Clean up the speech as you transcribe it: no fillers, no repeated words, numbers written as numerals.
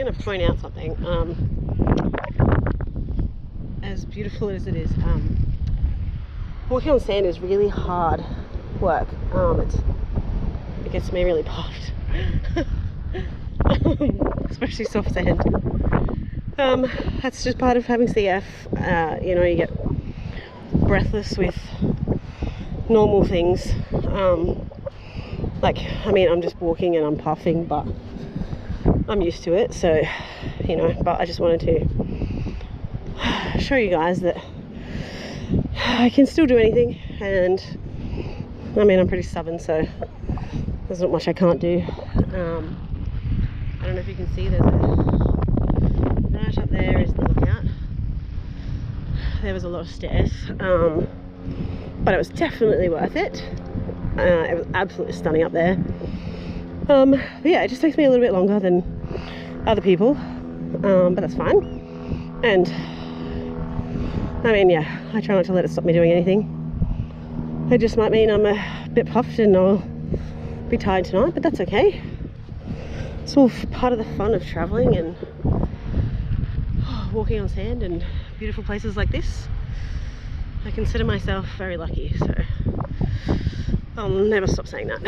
going to point out something. As beautiful as it is, walking on sand is really hard work. It gets me really puffed, especially soft sand. That's just part of having CF. You know, you get breathless with normal things. Like, I mean, I'm just walking and I'm puffing, but I'm used to it, so, you know, but I just wanted to show you guys that I can still do anything, and I mean, I'm pretty stubborn, so there's not much I can't do. I don't know if you can see, there's right up there is the lookout. There was a lot of stairs, but it was definitely worth it. It was absolutely stunning up there. But yeah, it just takes me a little bit longer than other people, but that's fine. And I mean, yeah, I try not to let it stop me doing anything. It just might mean I'm a bit puffed and I'll be tired tonight, but that's okay. It's all part of the fun of traveling and walking on sand and beautiful places like this. I consider myself very lucky, so I'll never stop saying that.